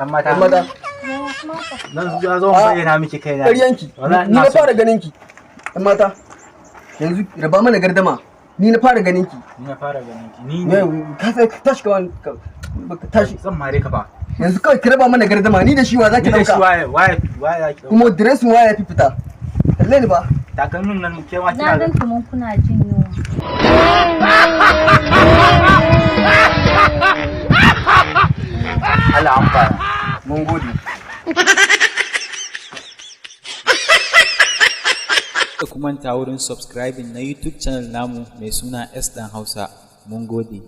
Mata. Nan zuwa zo bayyana miki kaina. Ƙaryanki. Ni na fara ganin ki. Mata. Yanzu raba mana gardama. Ni na fara ganin ki. Ni ne. Ka sai ka tashi ka tashi. Zan mare ka fa. Yanzu kawai ki raba mana gardama. Ni da shi wa zaki dauka? Ni da shi waye zaki dauka? Kuma dress mu waye fi fita. Kalle ni ba. Takalmin nan ke ma kina. Na gan kaman kuna jin yunwa. Allah amfana. Mun gode. Da kuma ta wurin subscribing na YouTube channel namu mai suna S Dan Hausa. Mun gode.